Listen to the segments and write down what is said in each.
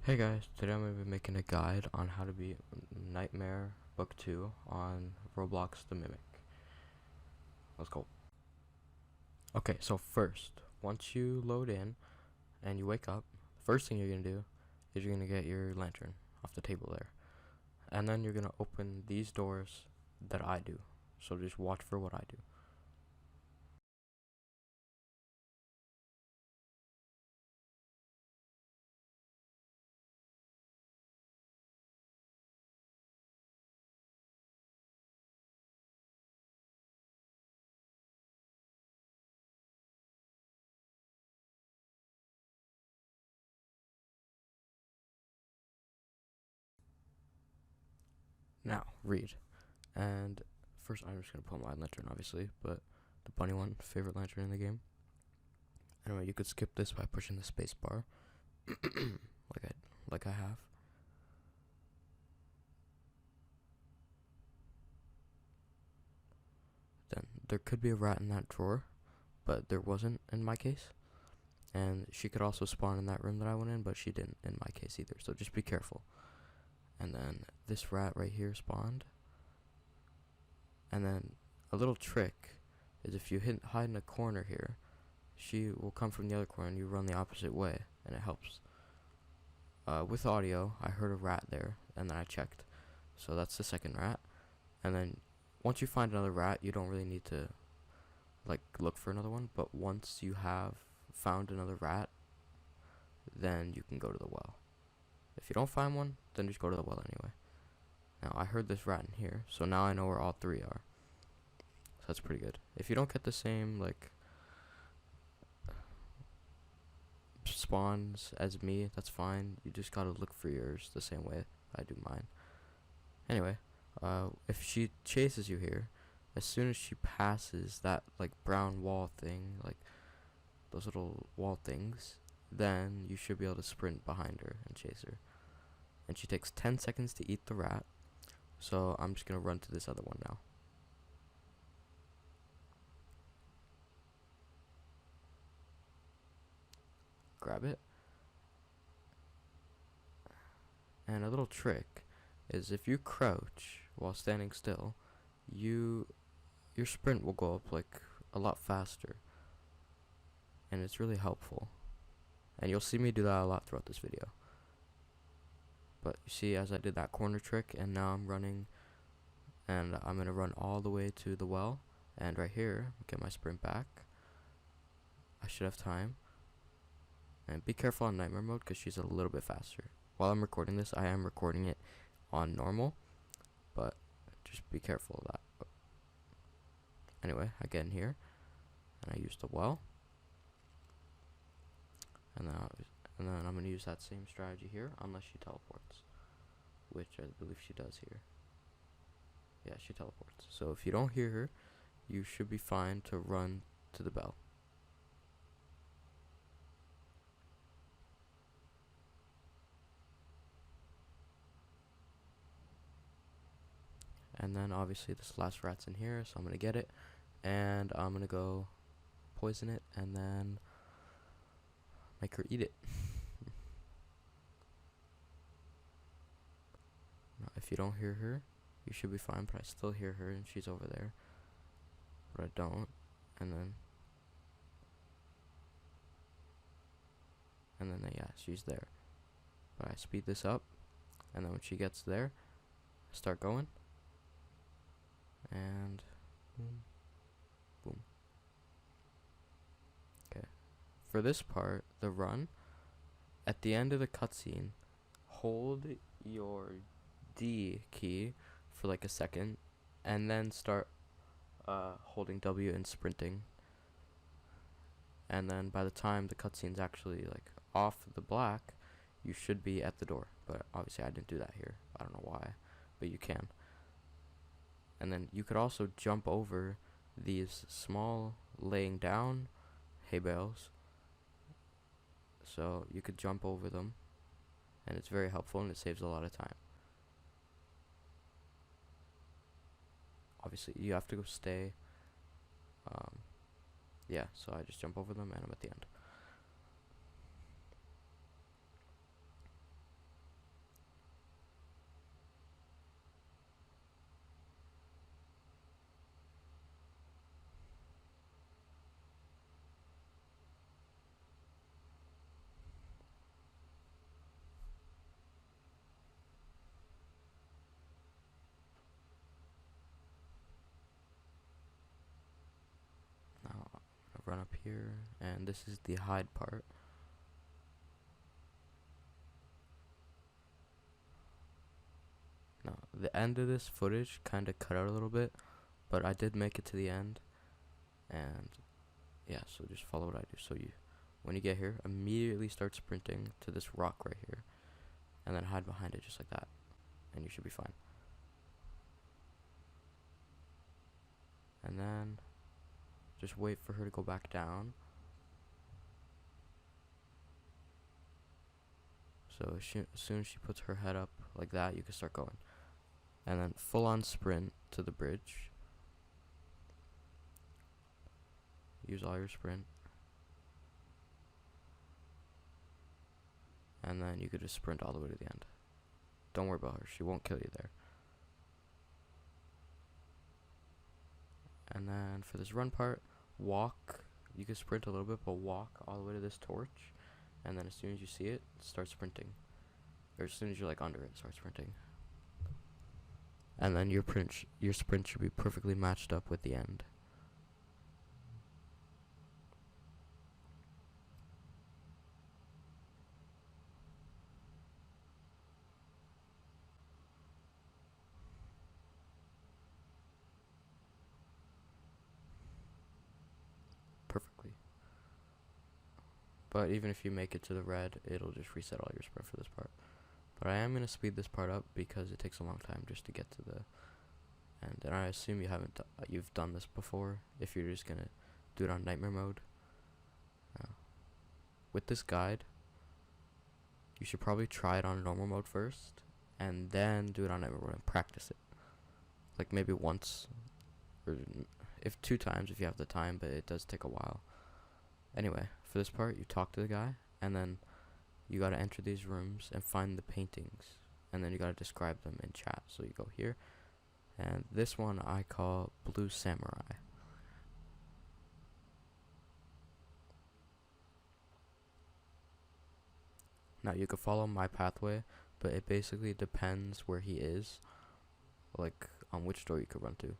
Hey guys, today I'm going to be making a guide on how to beat Nightmare Book 2 on Roblox the Mimic. Let's go. Okay, so first, once you load in and you wake up, the first thing you're going to do is you're going to get your lantern off the table there. And then you're going to open these doors that I do. So just watch for what I do. Now, read. And first I'm just going to pull my lantern, obviously, but the bunny one, favorite lantern in the game. Anyway, you could skip this by pushing the space bar, like I have. Then there could be a rat in that drawer, but there wasn't in my case. And she could also spawn in that room that I went in, but she didn't in my case either. So just be careful. And then this rat right here spawned. And then a little trick is if you hide in a corner here, she will come from the other corner and you run the opposite way, and it helps. With audio, I heard a rat there, and then I checked. So that's the second rat. And then once you find another rat, you don't really need to look for another one, but once you have found another rat, then you can go to the well. If you don't find one, then just go to the well anyway. Now I heard this rat in here, so now I know where all three are. So that's pretty good. If you don't get the same spawns as me, that's fine. You just gotta look for yours the same way I do mine. Anyway, if she chases you here, as soon as she passes that brown wall thing, those little wall things, then you should be able to sprint behind her and chase her. And she takes 10 seconds to eat the rat, so I'm just gonna run to this other one now. Grab it. And a little trick is if you crouch while standing still, your sprint will go up a lot faster, and it's really helpful. And you'll see me do that a lot throughout this video. But you see, as I did that corner trick, and now I'm running, and I'm going to run all the way to the well, and right here, get my sprint back. I should have time. And be careful on nightmare mode, because she's a little bit faster. While I'm recording this, I am recording it on normal, but just be careful of that. Anyway, I get in here, and I use the well. And then I'm going to use that same strategy here, unless she teleports, which I believe she does here. Yeah, she teleports. So if you don't hear her, you should be fine to run to the bell. And then obviously this last rat's in here, so I'm going to get it, and I'm going to go poison it, and then make her eat it. Now, if you don't hear her, you should be fine, but I still hear her, and she's over there. But I don't, and then yeah, she's there. But I speed this up, and then when she gets there, I start going, and boom, boom. Okay. For this part, the run, at the end of the cutscene, hold your D key for a second, and then start holding W and sprinting. And then by the time the cutscene's actually off the black, you should be at the door. But obviously I didn't do that here. I don't know why, but you can. And then you could also jump over these small laying down hay bales. So you could jump over them, and it's very helpful, and it saves a lot of time. Obviously you have to go stay. Yeah, so I just jump over them and I'm at the end. run up here, and this is the hide part. Now, the end of this footage kind of cut out a little bit, but I did make it to the end, and yeah, so just follow what I do. So when you get here, immediately start sprinting to this rock right here, and then hide behind it just like that, and you should be fine. And then just wait for her to go back down. So as soon as she puts her head up like that, you can start going. And then full on sprint to the bridge. Use all your sprint. And then you could just sprint all the way to the end. Don't worry about her, she won't kill you there. And then for this run part, walk. You can sprint a little bit, but walk all the way to this torch. And then as soon as you see it, start sprinting. Or as soon as you're like under it, start sprinting. And then your sprint should be perfectly matched up with the end. Perfectly. But even if you make it to the red, it'll just reset all your sprint for this part. But I am going to speed this part up because it takes a long time just to get to the end. And I assume you've done this before if you're just going to do it on nightmare mode. With this guide, you should probably try it on normal mode first and then do it on nightmare mode and practice it. Like maybe once, or if 2 times if you have the time, but it does take a while. Anyway, for this part, you talk to the guy, and then you gotta enter these rooms and find the paintings, and then you gotta describe them in chat. So you go here, and this one I call Blue Samurai. Now you can follow my pathway, but it basically depends where he is, like on which door you could run to.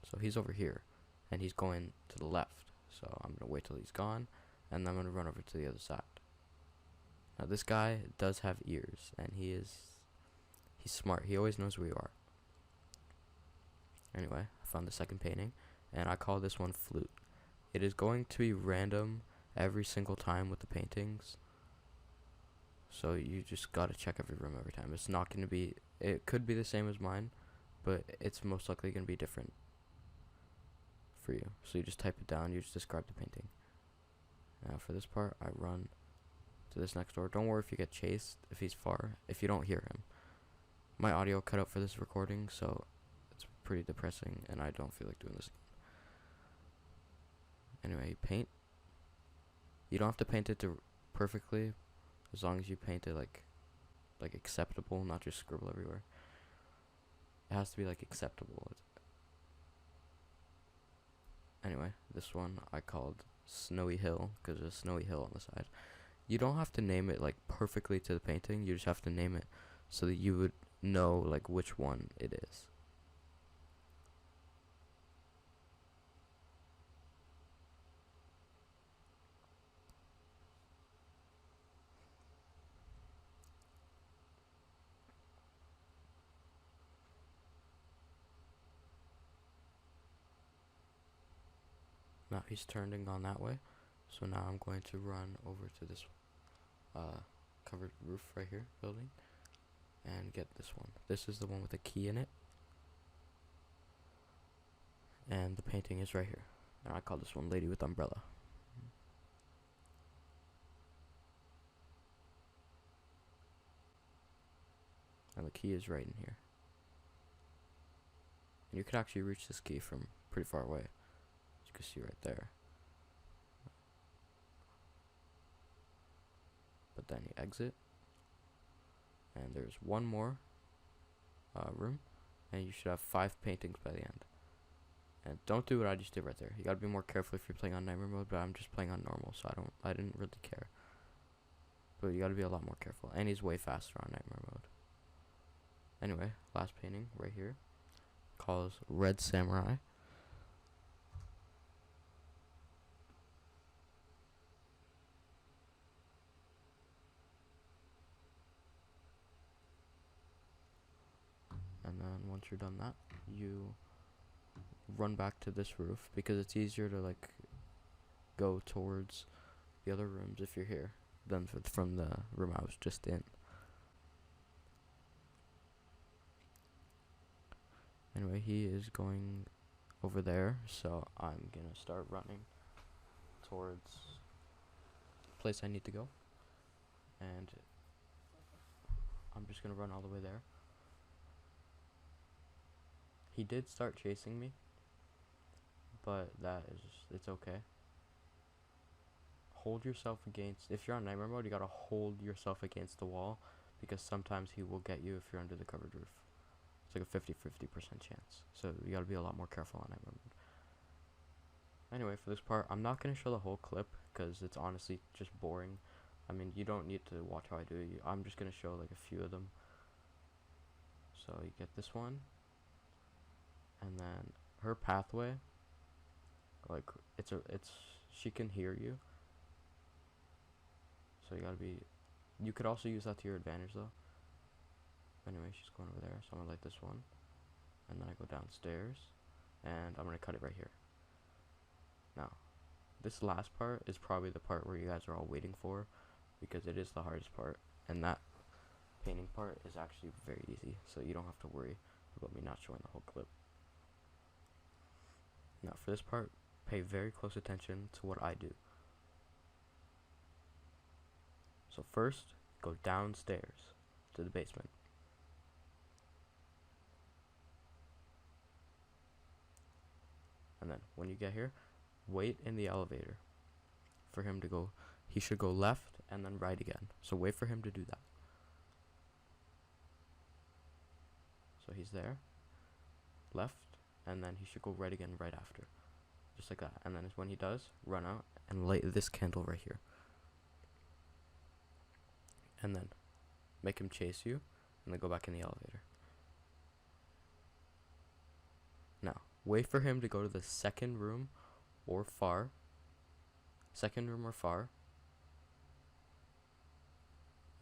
So he's over here, and he's going to the left. So I'm gonna wait till he's gone, and then I'm gonna run over to the other side. Now this guy does have ears, and he's smart. He always knows where you are. Anyway, I found the second painting, and I call this one Flute. It is going to be random every single time with the paintings. So you just gotta check every room every time. It's not gonna be, it could be the same as mine, but it's most likely gonna be different for you. So you just type it down, you just describe the painting. Now for this part, I run to this next door. Don't worry if you get chased, if he's far, if you don't hear him. My audio cut out for this recording, so it's pretty depressing, and I don't feel like doing this again. Anyway, you paint. You don't have to paint it to perfectly, as long as you paint it like acceptable, not just scribble everywhere. It has to be like acceptable. Anyway, this one I called Snowy Hill because there's a snowy hill on the side. You don't have to name it like perfectly to the painting. You just have to name it so that you would know like which one it is. Now he's turning on that way, so now I'm going to run over to this covered roof right here building and get this one. This is the one with a key in it, and the painting is right here. And I call this one Lady with Umbrella. And the key is right in here. And you could actually reach this key from pretty far away. You can see right there. But then you exit, and there's one more room, and you should have 5 paintings by the end. And don't do what I just did right there. You gotta be more careful if you're playing on nightmare mode, but I'm just playing on normal, so I didn't really care. But you gotta be a lot more careful, and he's way faster on nightmare mode. Anyway, last painting right here calls Red Samurai. then once you're done that, you run back to this roof because it's easier to like go towards the other rooms if you're here than from the room I was just in. Anyway, he is going over there, so I'm gonna start running towards the place I need to go, and I'm just gonna run all the way there. He did start chasing me, but it's okay. Hold yourself against, if you're on nightmare mode, you gotta hold yourself against the wall, because sometimes he will get you if you're under the covered roof. It's like a 50-50% chance, so you gotta be a lot more careful on nightmare mode. Anyway, for this part, I'm not gonna show the whole clip, because it's honestly just boring. I mean, you don't need to watch how I do it. I'm just gonna show like a few of them. So you get this one, and then her pathway, like she can hear you, so you could also use that to your advantage though. Anyway, she's going over there, so I'm gonna light this one, and then I go downstairs, and I'm gonna cut it right here. Now, this last part is probably the part where you guys are all waiting for, because it is the hardest part, and that painting part is actually very easy, so you don't have to worry about me not showing the whole clip. Now, for this part, pay very close attention to what I do. So first, go downstairs to the basement. And then, when you get here, wait in the elevator for him to go. He should go left and then right again. So wait for him to do that. So he's there, left, and then he should go right again right after. Just like that. And then when he does, run out and light this candle right here. And then make him chase you, and then go back in the elevator. Now, wait for him to go to the second room or far.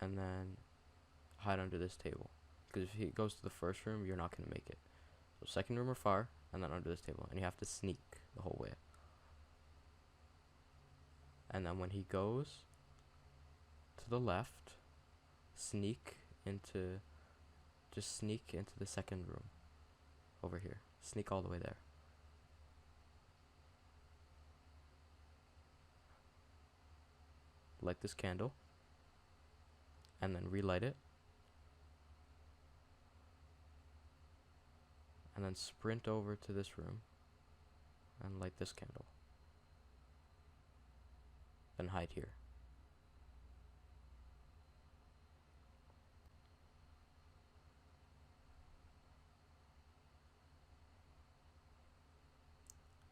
And then hide under this table. Because if he goes to the first room, you're not going to make it. So second room or far, and then under this table. And you have to sneak the whole way. And then when he goes to the left, sneak into the second room. Over here. Sneak all the way there. Light this candle. And then relight it. And then sprint over to this room. And light this candle. Then hide here.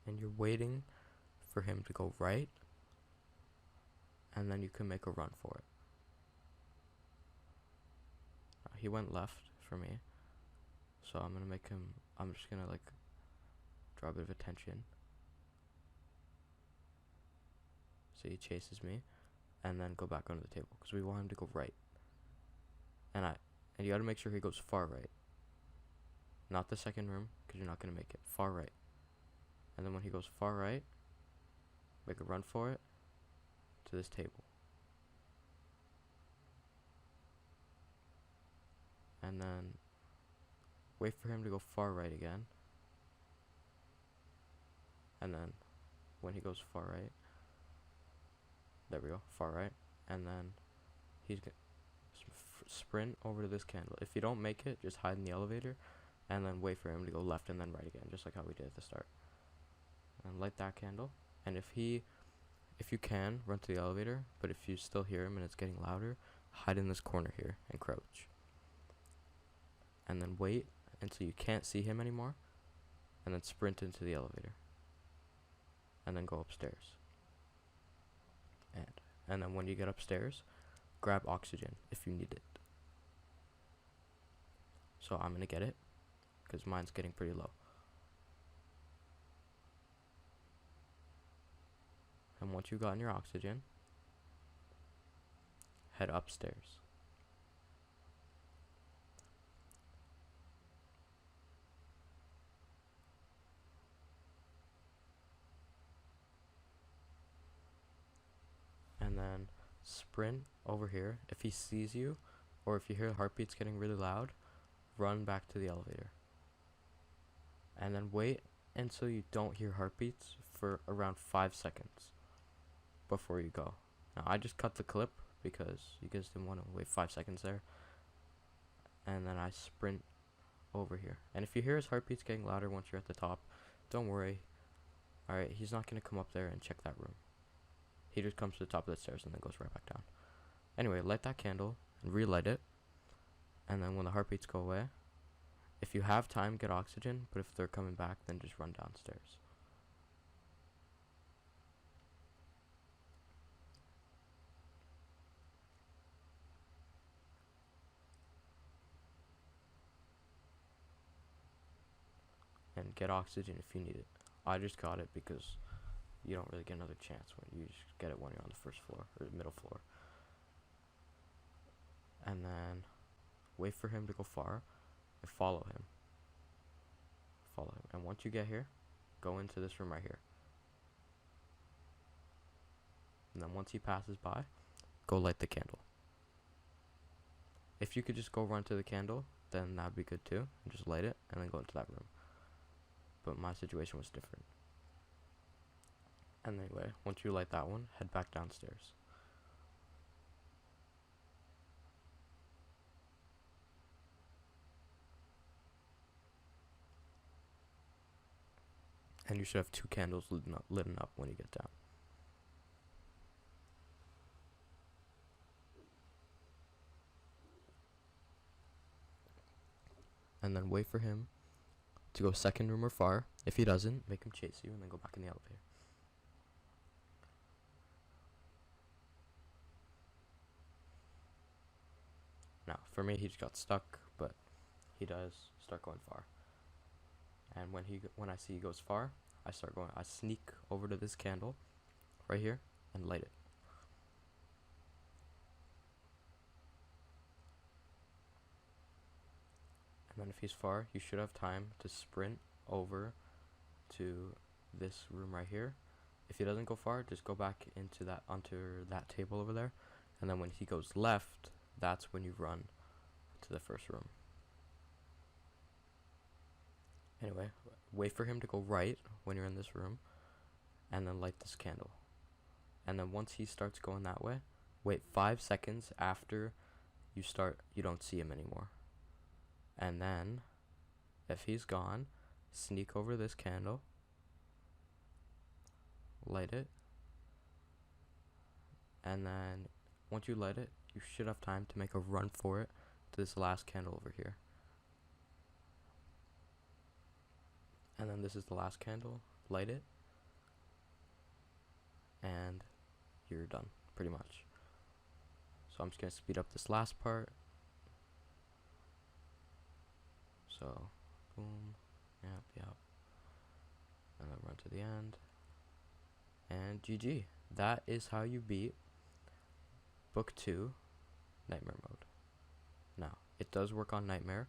And you're waiting for him to go right, and then you can make a run for it. He went left for me, so I'm just gonna like draw a bit of attention. So he chases me, and then go back under the table, because we want him to go right. And you gotta make sure he goes far right. Not the second room, because you're not gonna make it. Far right. And then when he goes far right, make a run for it to this table. And then wait for him to go far right again. And then when he goes far right, there we go, far right. And then he's going to sprint over to this candle. If you don't make it, just hide in the elevator, and then wait for him to go left and then right again, just like how we did at the start. And light that candle. And if you can, run to the elevator, but if you still hear him and it's getting louder, hide in this corner here and crouch. And then wait until you can't see him anymore, and then sprint into the elevator. And then go upstairs. And then when you get upstairs, grab oxygen if you need it. So I'm gonna get it, because mine's getting pretty low. And once you've gotten your oxygen, head upstairs. sprint over here. If he sees you, or if you hear heartbeats getting really loud, run back to the elevator. And then wait until you don't hear heartbeats for around 5 seconds before you go. Now, I just cut the clip because you guys didn't want to wait 5 seconds there. And then I sprint over here. And if you hear his heartbeats getting louder once you're at the top, don't worry. Alright, he's not going to come up there and check that room. He just comes to the top of the stairs and then goes right back down. Anyway, light that candle and relight it. And then when the heartbeats go away, if you have time, get oxygen. But if they're coming back, then just run downstairs. And get oxygen if you need it. I just got it because you don't really get another chance when you just get it when you're on the first floor or the middle floor. And then wait for him to go far and follow him. Follow him. And once you get here, go into this room right here. And then once he passes by, go light the candle. If you could just go run to the candle, then that'd be good too. And just light it and then go into that room. But my situation was different. And anyway, once you light that one, head back downstairs. And you should have 2 candles lit up when you get down. And then wait for him to go second room or far. If he doesn't, make him chase you and then go back in the elevator. Now, for me, he just got stuck, but he does start going far. And when I see he goes far, I sneak over to this candle right here and light it. And then if he's far, you should have time to sprint over to this room right here. If he doesn't go far, just go back onto that table over there. And then when he goes left, that's when you run to the first room. Anyway, wait for him to go right when you're in this room, and then light this candle. And then once he starts going that way, wait 5 seconds after you don't see him anymore. And then, if he's gone, sneak over this candle, light it, and then once you light it, you should have time to make a run for it to this last candle over here. And then this is the last candle, light it, and you're done, pretty much. So I'm just going to speed up this last part. So, boom, yep, and then run to the end, and GG. That is how you beat Book 2, Nightmare Mode. Now, it does work on Nightmare,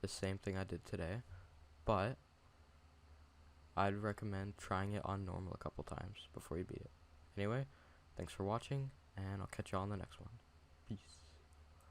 the same thing I did today, but I'd recommend trying it on normal a couple times before you beat it. Anyway, thanks for watching, and I'll catch you all in the next one. Peace.